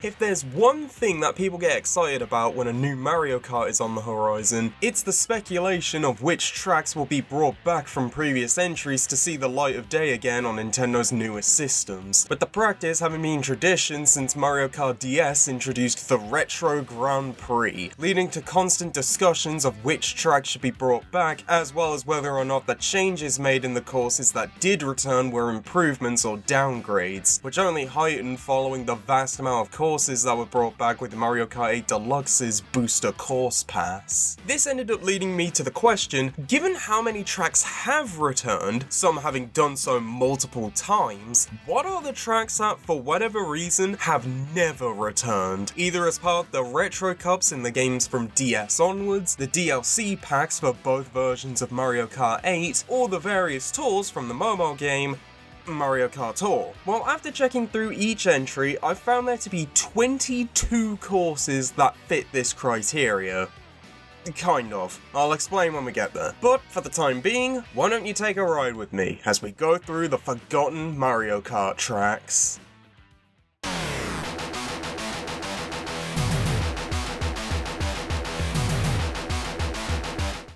If there's one thing that people get excited about when a new Mario Kart is on the horizon, it's the speculation of which tracks will be brought back from previous entries to see the light of day again on Nintendo's newest systems, with the practice having been tradition since Mario Kart DS introduced the Retro Grand Prix, leading to constant discussions of which tracks should be brought back, as well as whether or not the changes made in the courses that did return were improvements or downgrades, which only heightened following the vast amount of courses that were brought back with Mario Kart 8 Deluxe's Booster Course Pass. This ended up leading me to the question, given how many tracks have returned, some having done so multiple times, what are the tracks that, for whatever reason, have never returned? Either as part of the Retro Cups in the games from DS onwards, the DLC packs for both versions of Mario Kart 8, or the various tours from the mobile game, Mario Kart Tour. Well, after checking through each entry, I found there to be 22 courses that fit this criteria. Kind of. I'll explain when we get there. But for the time being, why don't you take a ride with me as we go through the forgotten Mario Kart tracks.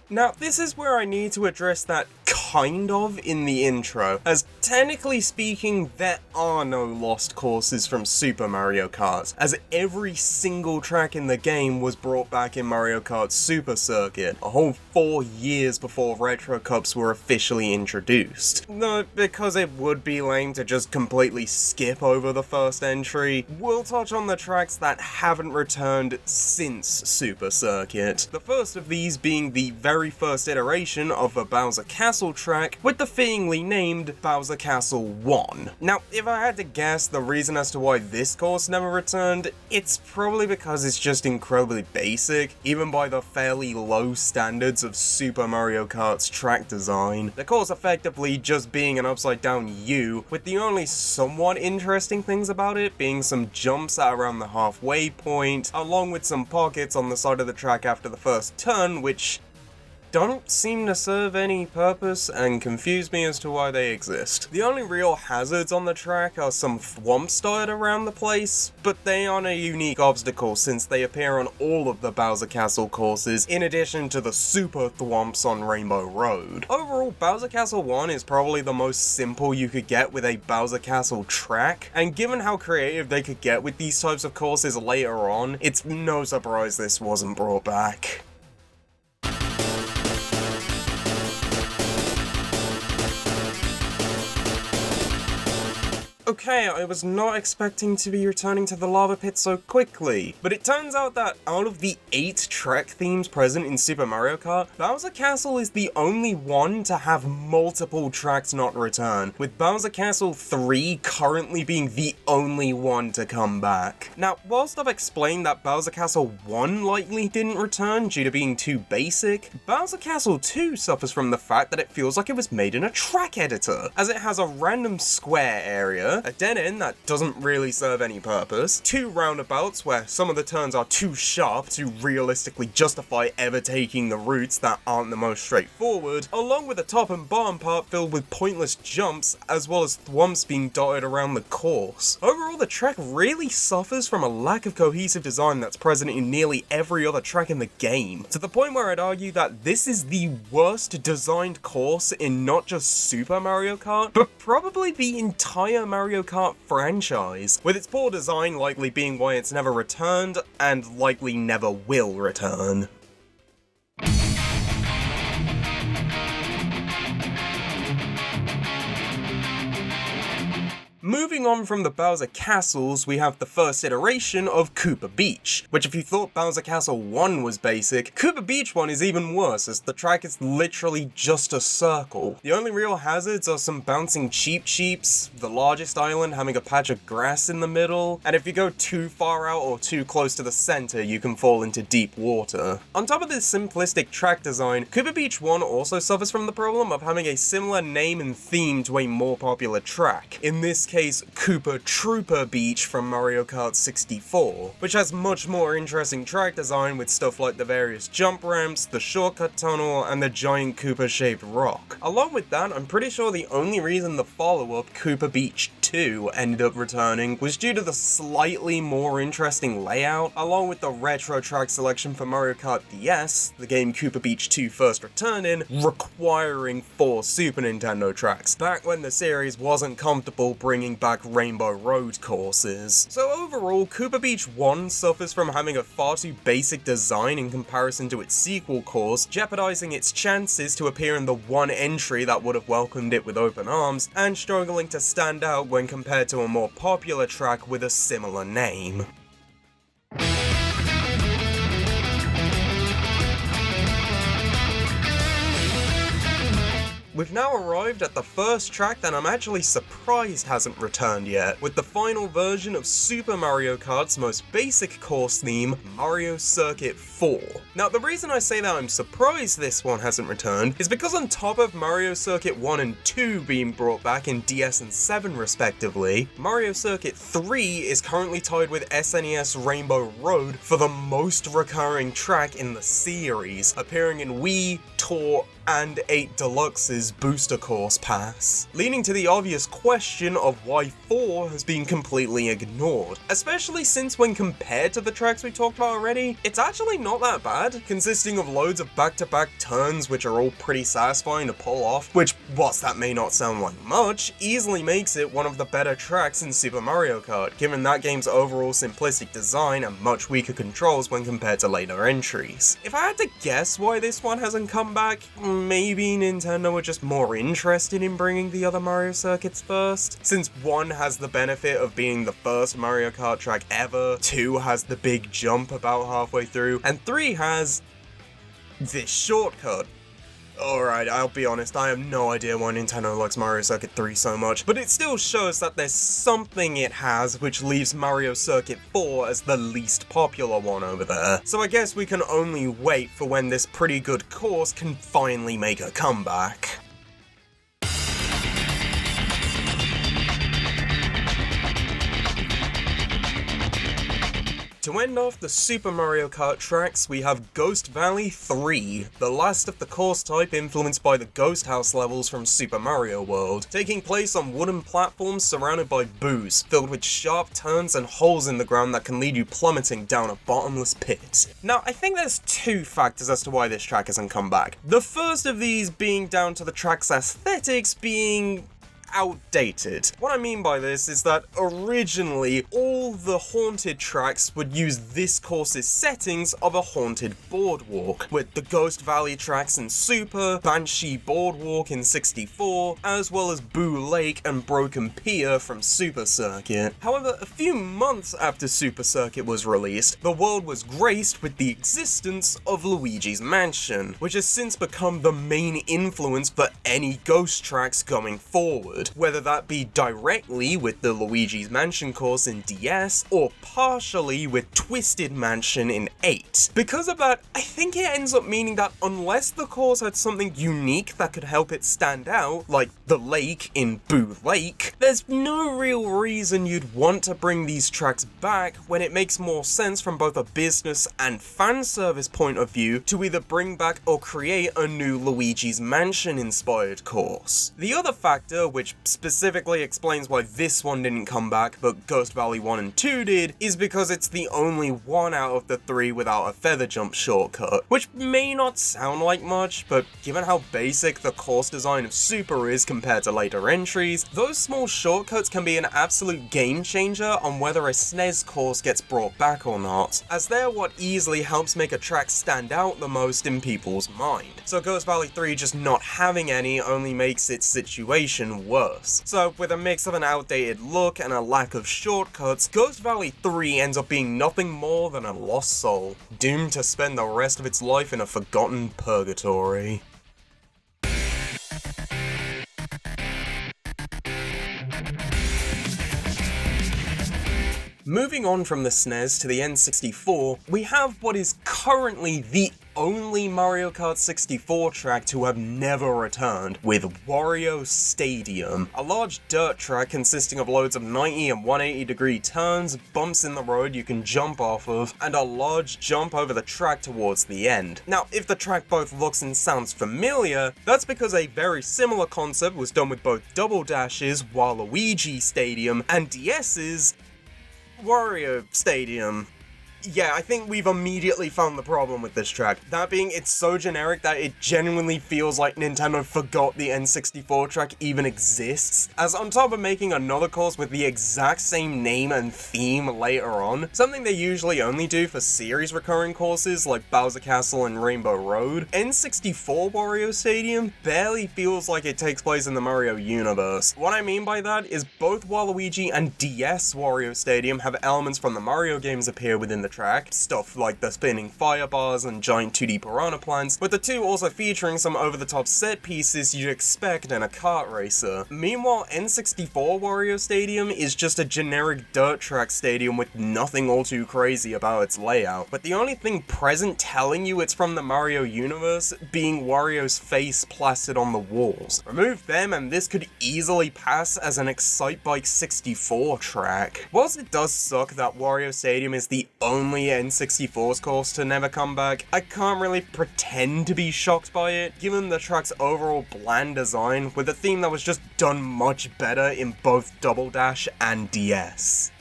Now, this is where I need to address that kind of in the intro, as technically speaking, there are no lost courses from Super Mario Kart, as every single track in the game was brought back in Mario Kart Super Circuit, a whole 4 years before Retro Cups were officially introduced. No, because it would be lame to just completely skip over the first entry, we'll touch on the tracks that haven't returned since Super Circuit. The first of these being the very first iteration of the Bowser Castle track, with the fittingly named Bowser Castle 1. Now, if I had to guess the reason as to why this course never returned, it's probably because it's just incredibly basic, even by the fairly low standards of Super Mario Kart's track design. The course effectively just being an upside down U, with the only somewhat interesting things about it being some jumps at around the halfway point, along with some pockets on the side of the track after the first turn, which don't seem to serve any purpose and confuse me as to why they exist. The only real hazards on the track are some thwomps dotted around the place, but they aren't a unique obstacle since they appear on all of the Bowser Castle courses, in addition to the super thwomps on Rainbow Road. Overall, Bowser Castle 1 is probably the most simple you could get with a Bowser Castle track, and given how creative they could get with these types of courses later on, it's no surprise this wasn't brought back. Okay, I was not expecting to be returning to the lava pit so quickly, but it turns out that out of the 8 track themes present in Super Mario Kart, Bowser Castle is the only one to have multiple tracks not return, with Bowser Castle 3 currently being the only one to come back. Now, whilst I've explained that Bowser Castle 1 likely didn't return due to being too basic, Bowser Castle 2 suffers from the fact that it feels like it was made in a track editor, as it has a random square area, a dead end that doesn't really serve any purpose, 2 roundabouts where some of the turns are too sharp to realistically justify ever taking the routes that aren't the most straightforward, along with the top and bottom part filled with pointless jumps, as well as thwomps being dotted around the course. Overall, the track really suffers from a lack of cohesive design that's present in nearly every other track in the game, to the point where I'd argue that this is the worst designed course in not just Super Mario Kart, but probably the entire Mario Kart franchise, with its poor design likely being why it's never returned, and likely never will return. Moving on from the Bowser Castles, we have the first iteration of Koopa Beach, which if you thought Bowser Castle 1 was basic, Koopa Beach 1 is even worse as the track is literally just a circle. The only real hazards are some bouncing Cheep Cheeps, the largest island having a patch of grass in the middle, and if you go too far out or too close to the center, you can fall into deep water. On top of this simplistic track design, Koopa Beach 1 also suffers from the problem of having a similar name and theme to a more popular track, in this case case Koopa Trooper Beach from Mario Kart 64, which has much more interesting track design with stuff like the various jump ramps, the shortcut tunnel, and the giant Koopa-shaped rock. Along with that, I'm pretty sure the only reason the follow-up, Koopa Beach 2, ended up returning was due to the slightly more interesting layout, along with the retro track selection for Mario Kart DS, the game Koopa Beach 2 first returned in, requiring 4 Super Nintendo tracks, back when the series wasn't comfortable bringing back Rainbow Road courses. So overall, Koopa Beach 1 suffers from having a far too basic design in comparison to its sequel course, jeopardizing its chances to appear in the one entry that would have welcomed it with open arms, and struggling to stand out when compared to a more popular track with a similar name. We've now arrived at the first track that I'm actually surprised hasn't returned yet, with the final version of Super Mario Kart's most basic course theme, Mario Circuit 4. Now, the reason I say that I'm surprised this one hasn't returned is because on top of Mario Circuit 1 and 2 being brought back in DS and 7 respectively, Mario Circuit 3 is currently tied with SNES Rainbow Road for the most recurring track in the series, appearing in Wii, Tour, and 8 Deluxe's Booster Course Pass, leading to the obvious question of why 4 has been completely ignored, especially since when compared to the tracks we talked about already, it's actually not that bad, consisting of loads of back-to-back turns which are all pretty satisfying to pull off, which, whilst that may not sound like much, easily makes it one of the better tracks in Super Mario Kart, given that game's overall simplistic design and much weaker controls when compared to later entries. If I had to guess why this one hasn't come back, maybe Nintendo were just more interested in bringing the other Mario circuits first, since 1 has the benefit of being the first Mario Kart track ever, 2 has the big jump about halfway through, and 3 has this shortcut. Alright, I'll be honest, I have no idea why Nintendo likes Mario Circuit 3 so much, but it still shows that there's something it has which leaves Mario Circuit 4 as the least popular one over there. So I guess we can only wait for when this pretty good course can finally make a comeback. To end off the Super Mario Kart tracks, we have Ghost Valley 3, the last of the course type influenced by the Ghost House levels from Super Mario World, taking place on wooden platforms surrounded by booze, filled with sharp turns and holes in the ground that can lead you plummeting down a bottomless pit. Now, I think there's 2 factors as to why this track hasn't come back. The first of these being down to the track's aesthetics being outdated. What I mean by this is that originally all the haunted tracks would use this course's settings of a haunted boardwalk, with the Ghost Valley tracks in Super, Banshee Boardwalk in 64, as well as Boo Lake and Broken Pier from Super Circuit. However, a few months after Super Circuit was released, the world was graced with the existence of Luigi's Mansion, which has since become the main influence for any Ghost tracks going forward, whether that be directly with the Luigi's Mansion course in DS, or partially with Twisted Mansion in 8. Because of that, I think it ends up meaning that unless the course had something unique that could help it stand out, like the lake in Boo Lake, there's no real reason you'd want to bring these tracks back when it makes more sense from both a business and fan service point of view to either bring back or create a new Luigi's Mansion inspired course. The other factor, which specifically explains why this one didn't come back but Ghost Valley 1 and 2 did, is because it's the only one out of the 3 without a feather jump shortcut, which may not sound like much, but given how basic the course design of Super is compared to later entries, those small shortcuts can be an absolute game changer on whether a SNES course gets brought back or not, as they're what easily helps make a track stand out the most in people's mind. So Ghost Valley 3 just not having any only makes its situation worse. So with a mix of an outdated look and a lack of shortcuts, Ghost Valley 3 ends up being nothing more than a lost soul, doomed to spend the rest of its life in a forgotten purgatory. Moving on from the SNES to the N64, we have what is currently the only Mario Kart 64 track to have never returned, with Wario Stadium, a large dirt track consisting of loads of 90 and 180 degree turns, bumps in the road you can jump off of, and a large jump over the track towards the end. Now, if the track both looks and sounds familiar, that's because a very similar concept was done with both Double Dash's Waluigi Stadium and DS's Wario Stadium. Yeah, I think we've immediately found the problem with this track. That being, it's so generic that it genuinely feels like Nintendo forgot the N64 track even exists, as on top of making another course with the exact same name and theme later on, something they usually only do for series recurring courses like Bowser Castle and Rainbow Road, N64 Wario Stadium barely feels like it takes place in the Mario universe. What I mean by that is both Waluigi and DS Wario Stadium have elements from the Mario games appear within the track, stuff like the spinning fire bars and giant 2D piranha plants, with the two also featuring some over-the-top set pieces you'd expect in a kart racer. Meanwhile, N64 Wario Stadium is just a generic dirt track stadium with nothing all too crazy about its layout, but the only thing present telling you it's from the Mario universe being Wario's face plastered on the walls. Remove them and this could easily pass as an Excitebike 64 track. Whilst it does suck that Wario Stadium is the only N64's course to never come back, I can't really pretend to be shocked by it, given the track's overall bland design with a theme that was just done much better in both Double Dash and DS.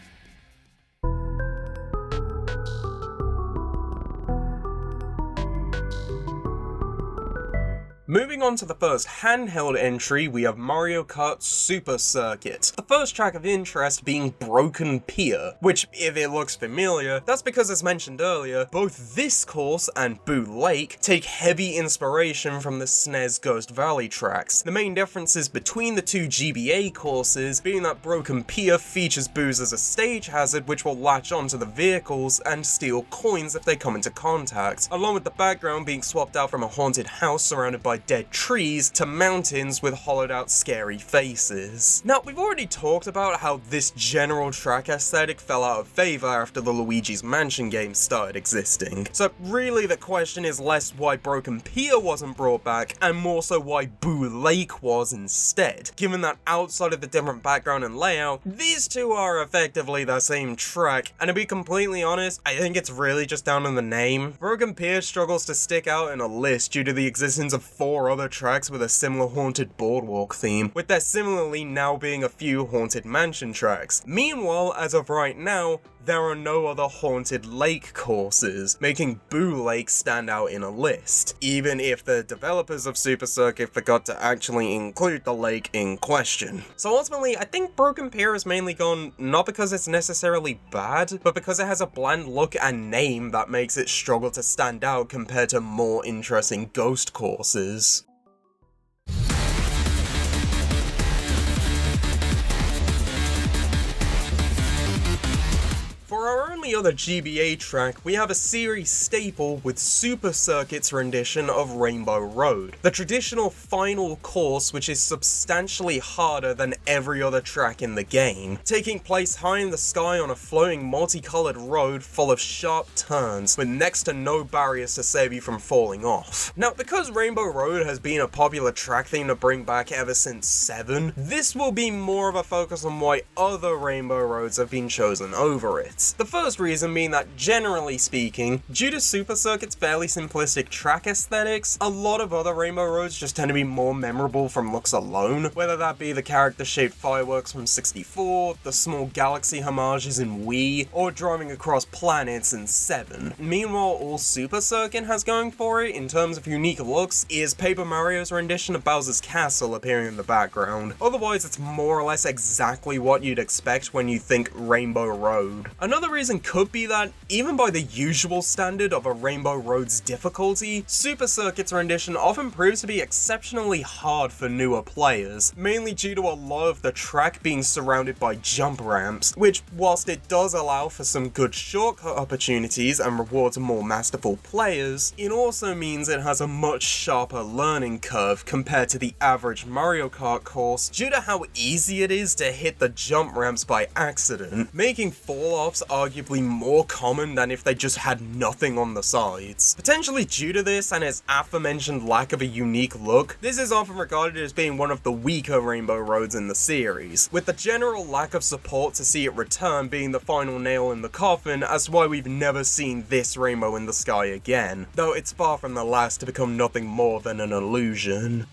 Moving on to the first handheld entry, we have Mario Kart Super Circuit, the first track of interest being Broken Pier, which, if it looks familiar, that's because, as mentioned earlier, both this course and Boo Lake take heavy inspiration from the SNES Ghost Valley tracks. The main differences between the two GBA courses being that Broken Pier features boos as a stage hazard which will latch onto the vehicles and steal coins if they come into contact, along with the background being swapped out from a haunted house surrounded by dead trees to mountains with hollowed out scary faces. Now, we've already talked about how this general track aesthetic fell out of favour after the Luigi's Mansion games started existing, so really the question is less why Broken Pier wasn't brought back and more so why Boo Lake was instead, given that outside of the different background and layout, these two are effectively the same track, and to be completely honest, I think it's really just down to the name. Broken Pier struggles to stick out in a list due to the existence of 4 other tracks with a similar haunted boardwalk theme, with there similarly now being a few haunted mansion tracks. Meanwhile, as of right now, there are no other haunted lake courses, making Boo Lake stand out in a list, even if the developers of Super Circuit forgot to actually include the lake in question. So ultimately, I think Broken Pier has mainly gone not because it's necessarily bad, but because it has a bland look and name that makes it struggle to stand out compared to more interesting ghost courses. For our only other GBA track, we have a series staple with Super Circuit's rendition of Rainbow Road, the traditional final course which is substantially harder than every other track in the game, taking place high in the sky on a floating multicolored road full of sharp turns, with next to no barriers to save you from falling off. Now, because Rainbow Road has been a popular track theme to bring back ever since 7, this will be more of a focus on why other Rainbow Roads have been chosen over it. The first reason being that, generally speaking, due to Super Circuit's fairly simplistic track aesthetics, a lot of other Rainbow Roads just tend to be more memorable from looks alone, whether that be the character-shaped fireworks from 64, the small galaxy homages in Wii, or driving across planets in 7. Meanwhile, all Super Circuit has going for it, in terms of unique looks, is Paper Mario's rendition of Bowser's Castle appearing in the background. Otherwise, it's more or less exactly what you'd expect when you think Rainbow Road. Another reason could be that, even by the usual standard of a Rainbow Road's difficulty, Super Circuit's rendition often proves to be exceptionally hard for newer players, mainly due to a lot of the track being surrounded by jump ramps, which, whilst it does allow for some good shortcut opportunities and rewards more masterful players, it also means it has a much sharper learning curve compared to the average Mario Kart course due to how easy it is to hit the jump ramps by accident, making fall-offs arguably more common than if they just had nothing on the sides. Potentially due to this and its aforementioned lack of a unique look, this is often regarded as being one of the weaker Rainbow Roads in the series, with the general lack of support to see it return being the final nail in the coffin as to why we've never seen this rainbow in the sky again, though it's far from the last to become nothing more than an illusion.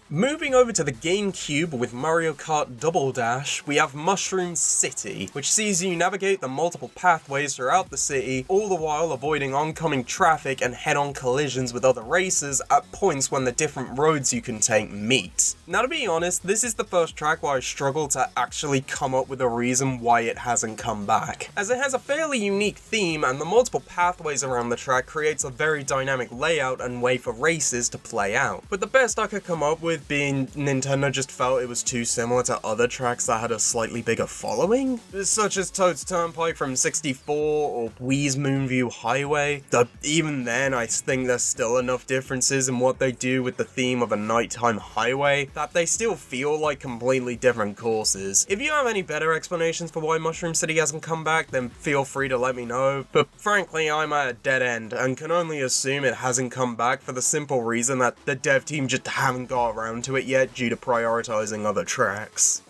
Moving over to the GameCube with Mario Kart Double Dash, we have Mushroom City, which sees you navigate the multiple pathways throughout the city, all the while avoiding oncoming traffic and head-on collisions with other racers at points when the different roads you can take meet. Now, to be honest, this is the first track where I struggle to actually come up with a reason why it hasn't come back, as it has a fairly unique theme and the multiple pathways around the track creates a very dynamic layout and way for races to play out. But the best I could come up with being Nintendo just felt it was too similar to other tracks that had a slightly bigger following, such as Toad's Turnpike from 64 or Wii's Moonview Highway. But even then, I think there's still enough differences in what they do with the theme of a nighttime highway that they still feel like completely different courses. If you have any better explanations for why Mushroom City hasn't come back, then feel free to let me know, but frankly I'm at a dead end and can only assume it hasn't come back for the simple reason that the dev team just haven't got around to it yet due to prioritizing other tracks.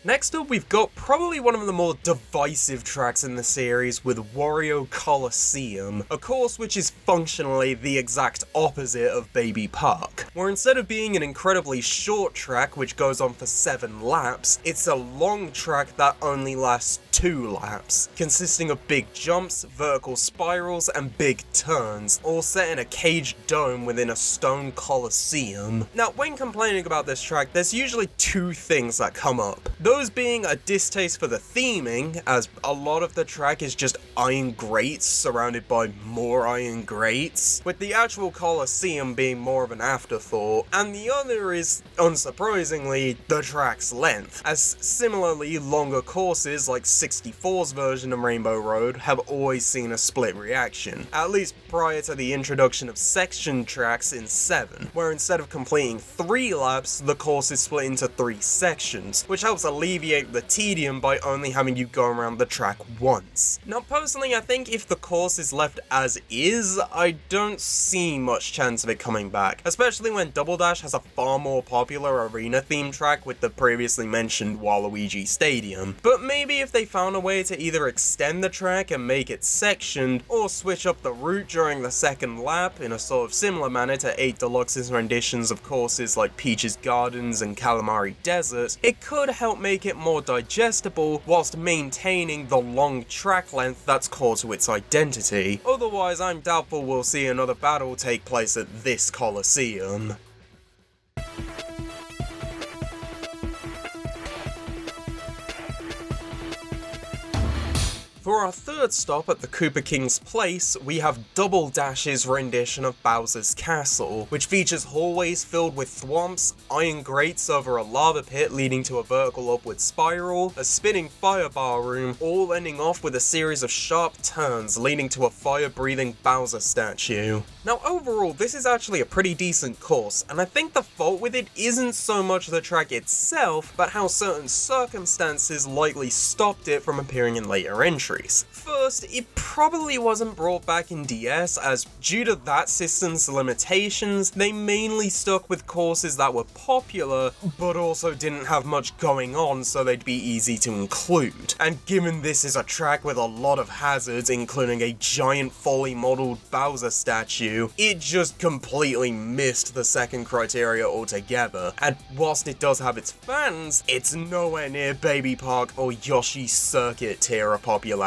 Next up, we've got probably one of the more divisive tracks in the series with Wario Colosseum, a course which is functionally the exact opposite of Baby Park, where instead of being an incredibly short track which goes on for 7 laps, it's a long track that only lasts 2 laps, consisting of big jumps, vertical spirals, and big turns, all set in a caged dome within a stone coliseum. Now, when complaining about this track, there's usually 2 things that come up. Those being a distaste for the theming, as a lot of the track is just iron grates surrounded by more iron grates, with the actual Colosseum being more of an afterthought, and the other is, unsurprisingly, the track's length, as similarly longer courses like 64's version of Rainbow Road have always seen a split reaction, at least prior to the introduction of section tracks in 7, where instead of completing 3 laps, the course is split into 3 sections, which helps alleviate the tedium by only having you go around the track once. Now personally, I think if the course is left as is, I don't see much chance of it coming back, especially when Double Dash has a far more popular arena themed track with the previously mentioned Waluigi Stadium. But maybe if they found a way to either extend the track and make it sectioned, or switch up the route during the second lap in a sort of similar manner to 8 Deluxe's renditions of courses like Peach's Gardens and Calamari Desert, it could help make it more digestible whilst maintaining the long track length that's core to its identity. Otherwise, I'm doubtful we'll see another battle take place at this Colosseum. For our third stop at the Koopa King's place, we have Double Dash's rendition of Bowser's Castle, which features hallways filled with thwomps, iron grates over a lava pit leading to a vertical upward spiral, a spinning fire bar room, all ending off with a series of sharp turns leading to a fire-breathing Bowser statue. Now overall, this is actually a pretty decent course, and I think the fault with it isn't so much the track itself, but how certain circumstances likely stopped it from appearing in later entries. First, it probably wasn't brought back in DS, as due to that system's limitations, they mainly stuck with courses that were popular, but also didn't have much going on so they'd be easy to include. And given this is a track with a lot of hazards, including a giant fully modelled Bowser statue, it just completely missed the second criteria altogether, and whilst it does have its fans, it's nowhere near Baby Park or Yoshi's Circuit tier of popularity.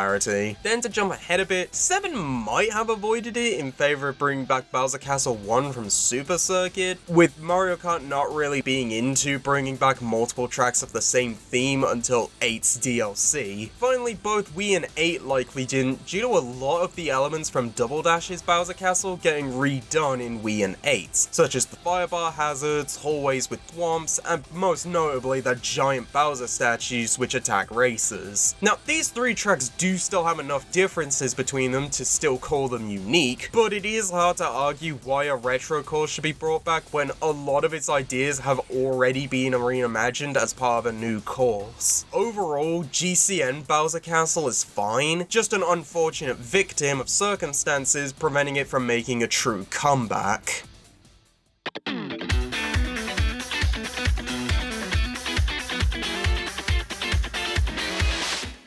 Then to jump ahead a bit, 7 might have avoided it in favor of bringing back Bowser Castle 1 from Super Circuit, with Mario Kart not really being into bringing back multiple tracks of the same theme until 8's DLC. Finally, both Wii and 8 likely didn't, due to a lot of the elements from Double Dash's Bowser Castle getting redone in Wii and 8, such as the firebar hazards, hallways with thwomps, and most notably the giant Bowser statues which attack racers. Now, these 3 tracks do still have enough differences between them to still call them unique, but it is hard to argue why a retro course should be brought back when a lot of its ideas have already been reimagined as part of a new course. Overall, GCN Bowser Castle is fine, just an unfortunate victim of circumstances preventing it from making a true comeback.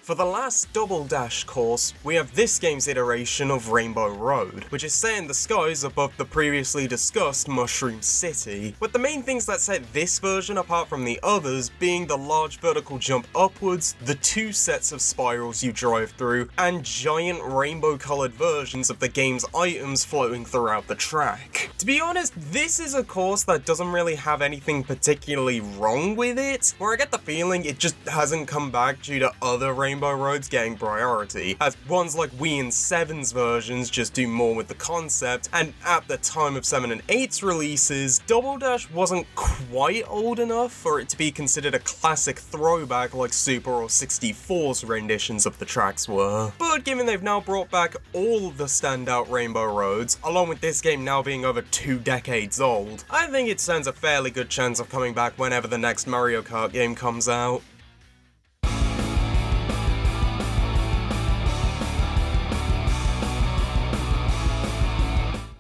For the last Double Dash course, we have this game's iteration of Rainbow Road, which is set in the skies above the previously discussed Mushroom City, with the main things that set this version apart from the others being the large vertical jump upwards, the 2 sets of spirals you drive through, and giant rainbow-coloured versions of the game's items floating throughout the track. To be honest, this is a course that doesn't really have anything particularly wrong with it, where I get the feeling it just hasn't come back due to other Rainbow Roads getting priority, as ones like Wii and 7's versions just do more with the concept, and at the time of 7 and 8's releases, Double Dash wasn't quite old enough for it to be considered a classic throwback like Super or 64's renditions of the tracks were. But given they've now brought back all the standout Rainbow Roads, along with this game now being over 2 decades old, I think it stands a fairly good chance of coming back whenever the next Mario Kart game comes out.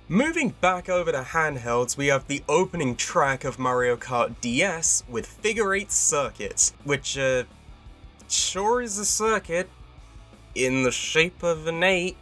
Moving back over to handhelds, we have the opening track of Mario Kart DS with Figure 8 Circuit, which, sure is a circuit in the shape of an 8.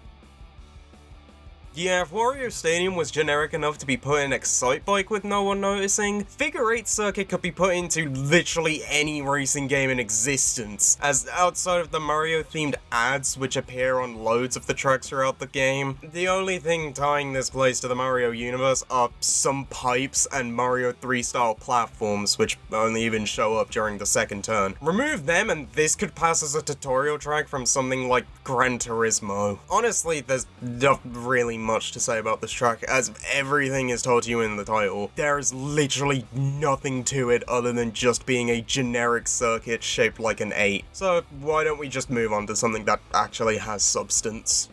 Yeah, if Wario Stadium was generic enough to be put in Excitebike with no one noticing, Figure 8 Circuit could be put into literally any racing game in existence, as outside of the Mario-themed ads which appear on loads of the tracks throughout the game, the only thing tying this place to the Mario universe are some pipes and Mario 3-style platforms, which only even show up during the second turn. Remove them and this could pass as a tutorial track from something like Gran Turismo. Honestly, there's not really much to say about this track, as everything is told to you in the title. There is literally nothing to it other than just being a generic circuit shaped like an 8. So why don't we just move on to something that actually has substance?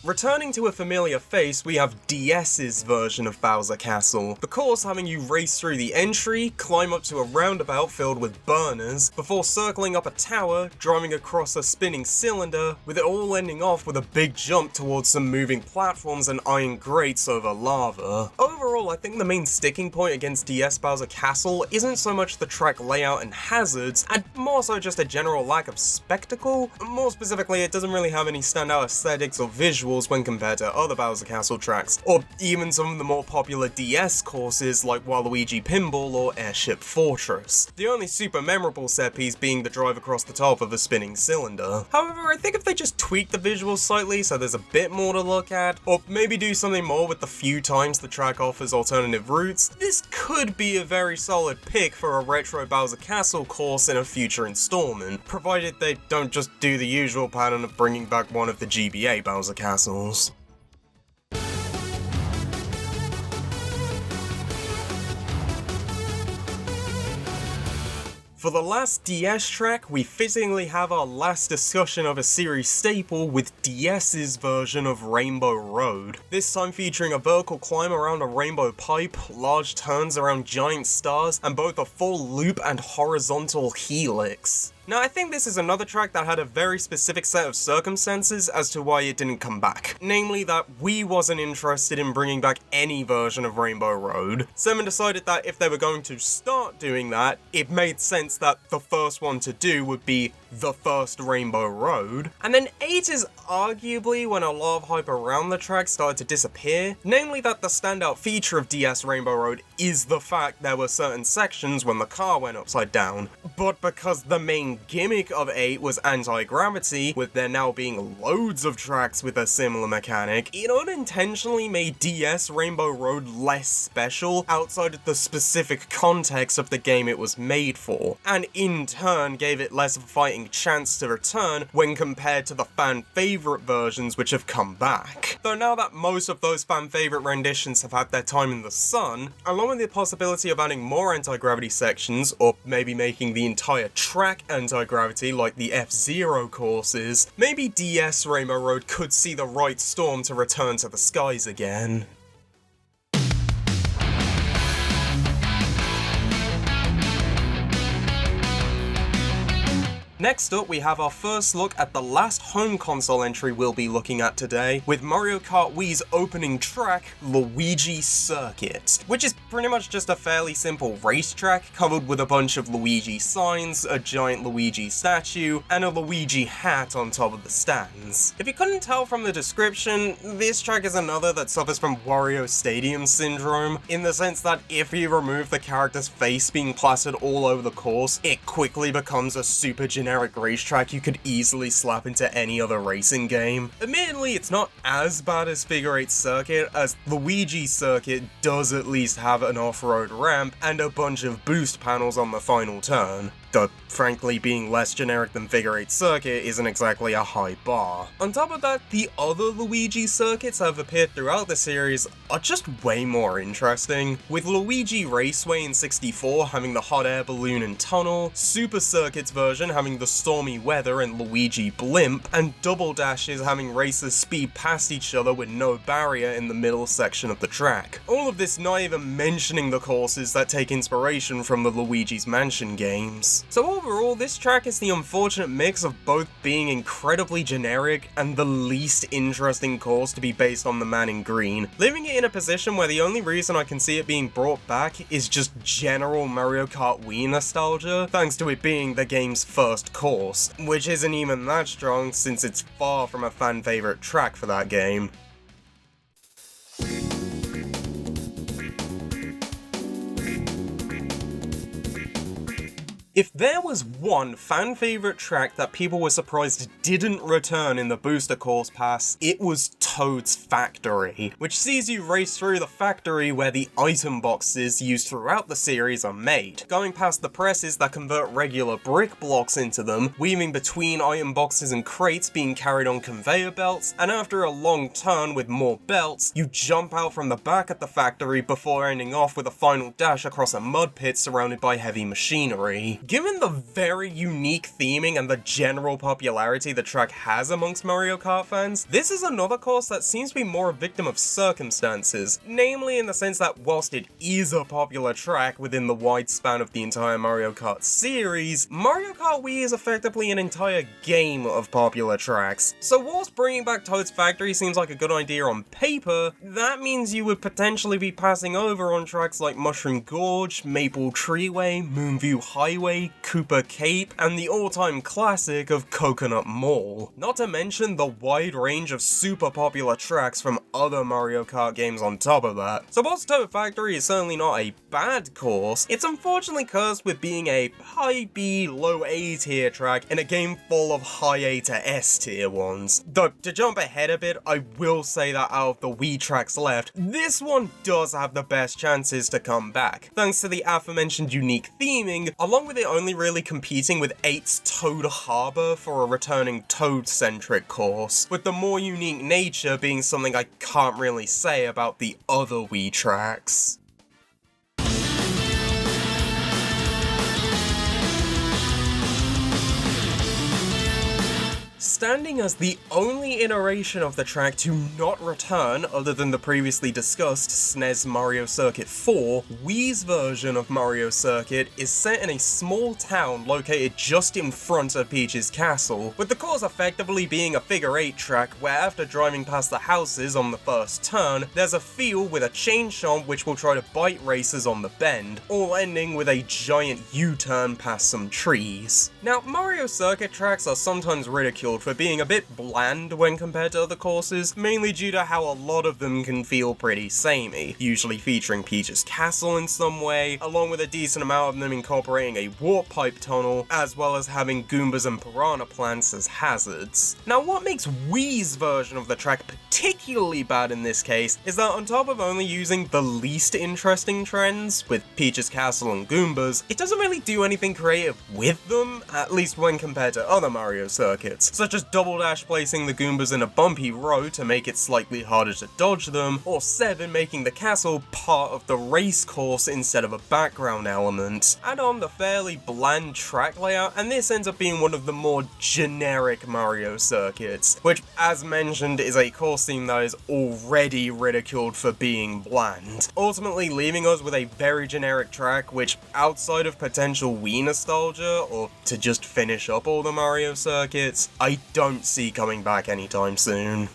Returning to a familiar face, we have DS's version of Bowser Castle, the course having you race through the entry, climb up to a roundabout filled with burners, before circling up a tower, driving across a spinning cylinder, with it all ending off with a big jump towards some moving platforms and iron grates over lava. Overall, I think the main sticking point against DS Bowser Castle isn't so much the track layout and hazards, and more so just a general lack of spectacle. More specifically, it doesn't really have any standout aesthetics or visuals when compared to other Bowser Castle tracks, or even some of the more popular DS courses like Waluigi Pinball or Airship Fortress. The only super memorable set piece being the drive across the top of a spinning cylinder. However, I think if they just tweak the visuals slightly so there's a bit more to look at, or maybe do something more with the few times the track offers alternative routes, this could be a very solid pick for a retro Bowser Castle course in a future installment, provided they don't just do the usual pattern of bringing back one of the GBA Bowser Castles. For the last DS track, we fittingly have our last discussion of a series staple with DS's version of Rainbow Road. This time featuring a vertical climb around a rainbow pipe, large turns around giant stars, and both a full loop and horizontal helix. Now, I think this is another track that had a very specific set of circumstances as to why it didn't come back. Namely that Wii wasn't interested in bringing back any version of Rainbow Road. Seven decided that if they were going to start doing that, it made sense that the first one to do would be the first Rainbow Road. And then 8 is arguably when a lot of hype around the track started to disappear. Namely that the standout feature of DS Rainbow Road is the fact there were certain sections when the car went upside down. But because the main gimmick of 8 was anti-gravity, with there now being loads of tracks with a similar mechanic, it unintentionally made DS Rainbow Road less special outside of the specific context of the game it was made for, and in turn gave it less of a fighting chance to return when compared to the fan favourite versions which have come back. Though now that most of those fan favourite renditions have had their time in the sun, along with the possibility of adding more anti-gravity sections, or maybe making the entire track anti-gravity like the F-Zero courses, maybe DS Rainbow Road could see the right storm to return to the skies again. Next up, we have our first look at the last home console entry we'll be looking at today, with Mario Kart Wii's opening track, Luigi Circuit, which is pretty much just a fairly simple racetrack covered with a bunch of Luigi signs, a giant Luigi statue, and a Luigi hat on top of the stands. If you couldn't tell from the description, this track is another that suffers from Wario Stadium syndrome, in the sense that if you remove the character's face being plastered all over the course, it quickly becomes a super generic racetrack you could easily slap into any other racing game. Admittedly, it's not as bad as Figure 8 Circuit, as Luigi Circuit does at least have an off-road ramp and a bunch of boost panels on the final turn. Though, frankly, being less generic than Figure 8 Circuit isn't exactly a high bar. On top of that, the other Luigi circuits that have appeared throughout the series are just way more interesting, with Luigi Raceway in 64 having the hot air balloon and tunnel, Super Circuit's version having the stormy weather and Luigi Blimp, and Double Dashes having racers speed past each other with no barrier in the middle section of the track. All of this not even mentioning the courses that take inspiration from the Luigi's Mansion games. So overall, this track is the unfortunate mix of both being incredibly generic and the least interesting course to be based on the man in green, leaving it in a position where the only reason I can see it being brought back is just general Mario Kart Wii nostalgia, thanks to it being the game's first course, which isn't even that strong since it's far from a fan favourite track for that game. If there was one fan favourite track that people were surprised didn't return in the Booster Course Pass, it was Toad's Factory, which sees you race through the factory where the item boxes used throughout the series are made, going past the presses that convert regular brick blocks into them, weaving between item boxes and crates being carried on conveyor belts, and after a long turn with more belts, you jump out from the back at the factory before ending off with a final dash across a mud pit surrounded by heavy machinery. Given the very unique theming and the general popularity the track has amongst Mario Kart fans, this is another course that seems to be more a victim of circumstances, namely in the sense that whilst it is a popular track within the wide span of the entire Mario Kart series, Mario Kart Wii is effectively an entire game of popular tracks. So whilst bringing back Toad's Factory seems like a good idea on paper, that means you would potentially be passing over on tracks like Mushroom Gorge, Maple Treeway, Moonview Highway, Koopa Cape, and the all-time classic of Coconut Mall. Not to mention the wide range of super popular tracks from other Mario Kart games on top of that. So whilst Toad Factory is certainly not a bad course, it's unfortunately cursed with being a high B, low A tier track in a game full of high A to S tier ones. Though, to jump ahead a bit, I will say that out of the Wii tracks left, this one does have the best chances to come back, thanks to the aforementioned unique theming, along with it only really competing with 8's Toad Harbor for a returning Toad-centric course, with the more unique nature being something I can't really say about the other Wii tracks. Standing as the only iteration of the track to not return other than the previously discussed SNES Mario Circuit 4, Wii's version of Mario Circuit is set in a small town located just in front of Peach's castle, with the course effectively being a figure-8 track where after driving past the houses on the first turn, there's a field with a chain shot which will try to bite racers on the bend, all ending with a giant U-turn past some trees. Now, Mario Circuit tracks are sometimes ridiculed for being a bit bland when compared to other courses, mainly due to how a lot of them can feel pretty samey, usually featuring Peach's castle in some way, along with a decent amount of them incorporating a warp pipe tunnel, as well as having Goombas and Piranha plants as hazards. Now, what makes Wii's version of the track particularly bad in this case is that on top of only using the least interesting trends, with Peach's castle and Goombas, it doesn't really do anything creative with them, at least when compared to other Mario circuits, such as Double Dash placing the Goombas in a bumpy road to make it slightly harder to dodge them, or 7 making the castle part of the race course instead of a background element. Add on the fairly bland track layout, and this ends up being one of the more generic Mario circuits, which, as mentioned, is a course theme that is already ridiculed for being bland, ultimately leaving us with a very generic track which, outside of potential Wii nostalgia, or to just finish up all the Mario circuits, I don't see coming back anytime soon.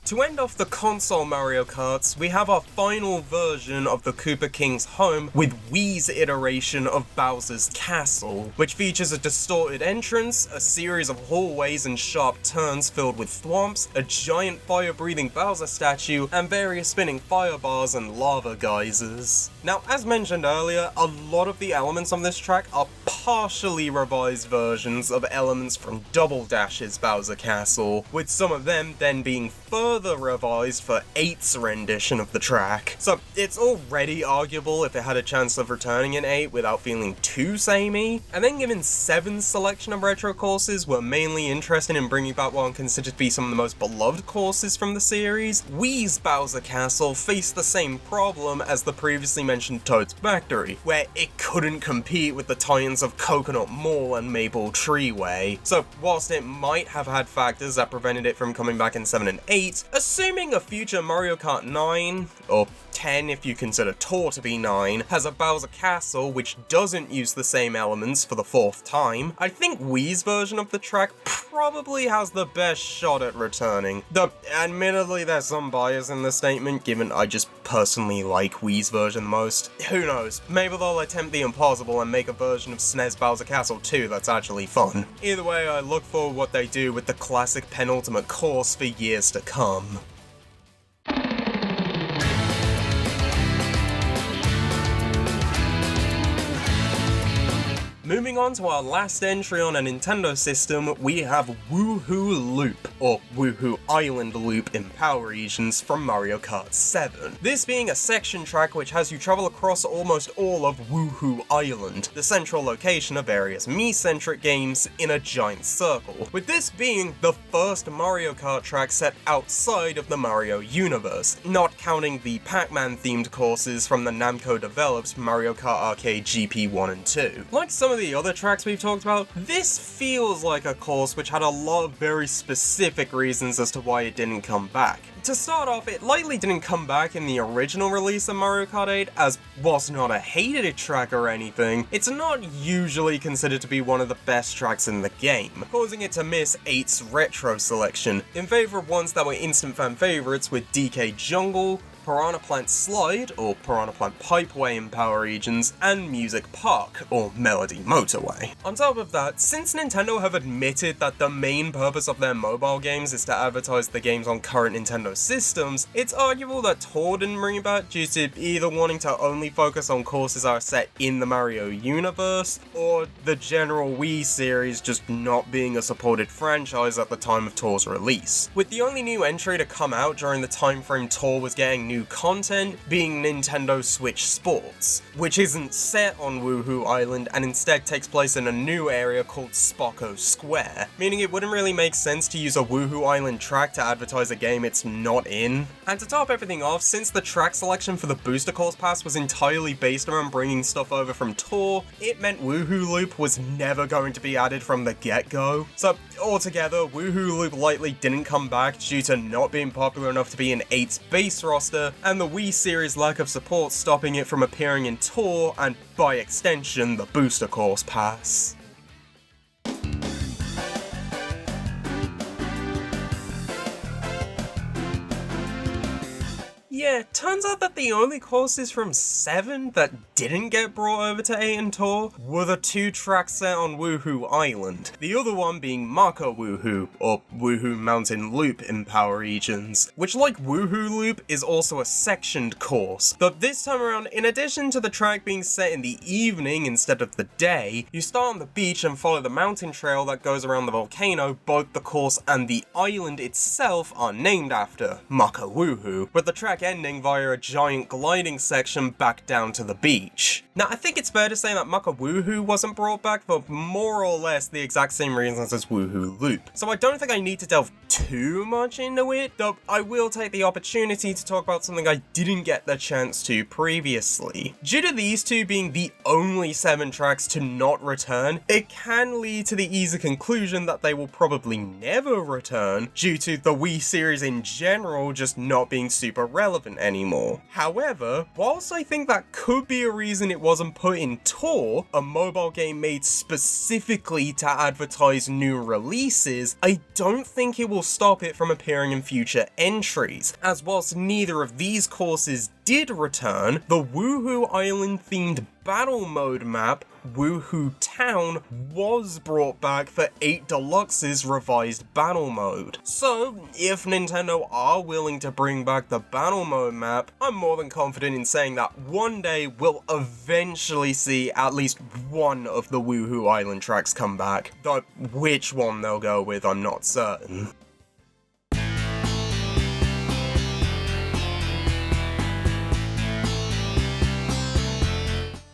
To end off the console Mario Karts, we have our final version of the Koopa King's home with Wii's iteration of Bowser's Castle, which features a distorted entrance, a series of hallways and sharp turns filled with thwomps, a giant fire-breathing Bowser statue, and various spinning fire bars and lava geysers. Now, as mentioned earlier, a lot of the elements on this track are partially revised versions of elements from Double Dash's Bowser Castle, with some of them then being further revised for 8's rendition of the track. So it's already arguable if it had a chance of returning in 8 without feeling too samey, and then given 7's selection of retro courses were mainly interested in bringing back what are considered to be some of the most beloved courses from the series, Wii's Bowser Castle faced the same problem as the previously mentioned Toad's Factory, where it couldn't compete with the titans of Coconut Mall and Maple Treeway. So whilst it might have had factors that prevented it from coming back in 7 and 8, assuming a future Mario Kart 9, or 10 if you consider Tour to be 9, has a Bowser Castle which doesn't use the same elements for the 4th time, I think Wii's version of the track probably has the best shot at returning. Though, admittedly, there's some bias in the statement, given I just personally like Wii's version the most. Who knows, maybe they'll attempt the impossible and make a version of SNES Bowser Castle 2 that's actually fun. Either way, I look forward to what they do with the classic penultimate course for years to come. Moving on to our last entry on a Nintendo system, we have Wuhu Loop, or Wuhu Island Loop in Power Regions from Mario Kart 7. This being a section track which has you travel across almost all of Wuhu Island, the central location of various Mii-centric games in a giant circle, with this being the first Mario Kart track set outside of the Mario universe, not counting the Pac-Man themed courses from the Namco-developed Mario Kart Arcade GP 1 and 2. Like some of the other tracks we've talked about, this feels like a course which had a lot of very specific reasons as to why it didn't come back. To start off, it likely didn't come back in the original release of Mario Kart 8, as whilst not a hated track or anything, it's not usually considered to be one of the best tracks in the game, causing it to miss 8's retro selection, in favour of ones that were instant fan favourites with DK Jungle, Piranha Plant Slide, or Piranha Plant Pipeway in Power Regions, and Music Park, or Melody Motorway. On top of that, since Nintendo have admitted that the main purpose of their mobile games is to advertise the games on current Nintendo systems, it's arguable that Tour didn't bring it back due to either wanting to only focus on courses that are set in the Mario universe, or the general Wii series just not being a supported franchise at the time of Tour's release. With the only new entry to come out during the time frame Tour was getting new content being Nintendo Switch Sports, which isn't set on Wuhu Island and instead takes place in a new area called Spocko Square, meaning it wouldn't really make sense to use a Wuhu Island track to advertise a game it's not in. And to top everything off, since the track selection for the Booster Course Pass was entirely based around bringing stuff over from Tour, it meant Wuhu Loop was never going to be added from the get-go. So altogether, Wuhu Loop likely didn't come back due to not being popular enough to be in 8's base roster, and the Wii series' lack of support stopping it from appearing in Tour and, by extension, the Booster Course Pass. Yeah, turns out that the only courses from 7 that didn't get brought over to 8 and Tour were the 2 tracks set on Wuhu Island, the other one being Maka Wuhu, or Wuhu Mountain Loop in Power Regions, which, like Wuhu Loop, is also a sectioned course, but this time around, in addition to the track being set in the evening instead of the day, you start on the beach and follow the mountain trail that goes around the volcano. Both the course and the island itself are named after Maka Wuhu, with the track ending via a giant gliding section back down to the beach. Now, I think it's fair to say that Maka Wuhu wasn't brought back for more or less the exact same reasons as Wuhu Loop, so I don't think I need to delve too much into it, though I will take the opportunity to talk about something I didn't get the chance to previously. Due to these two being the only 7 tracks to not return, it can lead to the easy conclusion that they will probably never return due to the Wii series in general just not being super relevant anymore. However, whilst I think that could be a reason it wasn't put in Tour, a mobile game made specifically to advertise new releases, I don't think it will stop it from appearing in future entries, as whilst neither of these courses did return, the Wuhu Island themed battle mode map, Wuhu Town, was brought back for 8 Deluxe's revised battle mode. So, if Nintendo are willing to bring back the battle mode map, I'm more than confident in saying that one day we'll eventually see at least one of the Wuhu Island tracks come back, though which one they'll go with I'm not certain.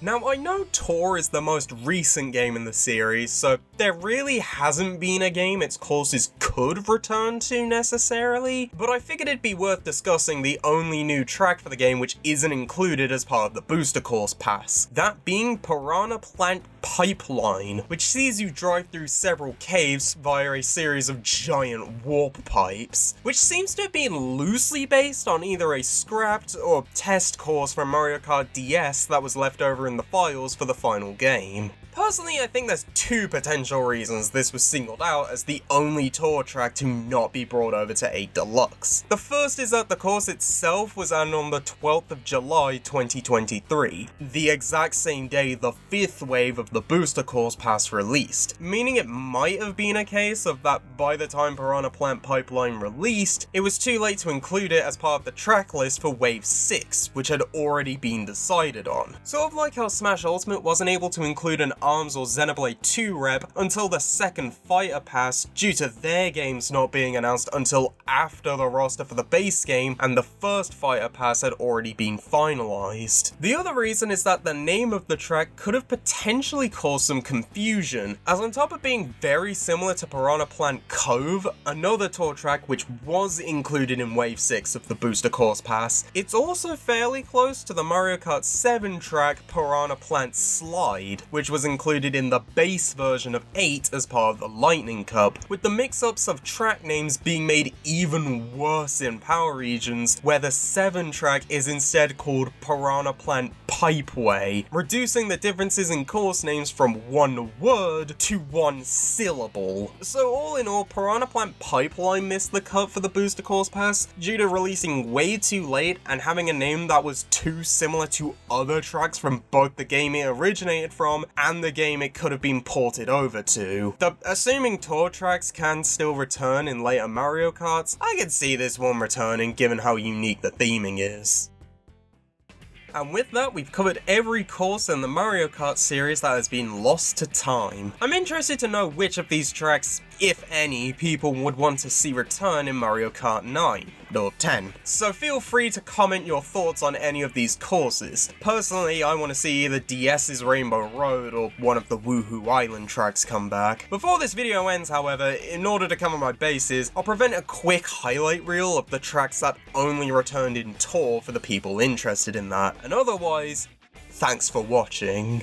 Now, I know Tour is the most recent game in the series, so there really hasn't been a game its courses could return to necessarily, but I figured it'd be worth discussing the only new track for the game which isn't included as part of the Booster Course Pass, that being Piranha Plant Pipeline, which sees you drive through several caves via a series of giant warp pipes, which seems to have been loosely based on either a scrapped or test course from Mario Kart DS that was left over in the files for the final game. Personally, I think there's 2 potential reasons this was singled out as the only Tour track to not be brought over to 8 Deluxe. The first is that the course itself was added on the 12th of July 2023, the exact same day the 5th wave of the Booster Course Pass released, meaning it might have been a case of that by the time Piranha Plant Pipeline released, it was too late to include it as part of the track list for Wave 6, which had already been decided on. Sort of like how Smash Ultimate wasn't able to include an ARMS or Xenoblade 2 rep until the second Fighter Pass due to their games not being announced until after the roster for the base game and the first Fighter Pass had already been finalized. The other reason is that the name of the track could have potentially caused some confusion, as on top of being very similar to Piranha Plant Cove, another Tour track which was included in Wave 6 of the Booster Course Pass, it's also fairly close to the Mario Kart 7 track Piranha Plant Slide, which was included in the base version of 8 as part of the Lightning Cup, with the mix-ups of track names being made even worse in Power Regions, where the 7 track is instead called Piranha Plant Pipeway, reducing the differences in course names from 1 word to 1 syllable. So all in all, Piranha Plant Pipeline missed the cut for the Booster Course Pass due to releasing way too late and having a name that was too similar to other tracks from both the game it originated from and the game it could have been ported over to. Assuming Tour tracks can still return in later Mario Karts, I could see this one returning given how unique the theming is. And with that, we've covered every course in the Mario Kart series that has been lost to time. I'm interested to know which of these tracks if any, people would want to see return in Mario Kart 9 or 10. So feel free to comment your thoughts on any of these courses. Personally, I want to see either DS's Rainbow Road or one of the Wuhu Island tracks come back. Before this video ends, however, in order to cover my bases, I'll present a quick highlight reel of the tracks that only returned in tour for the people interested in that. And otherwise, thanks for watching.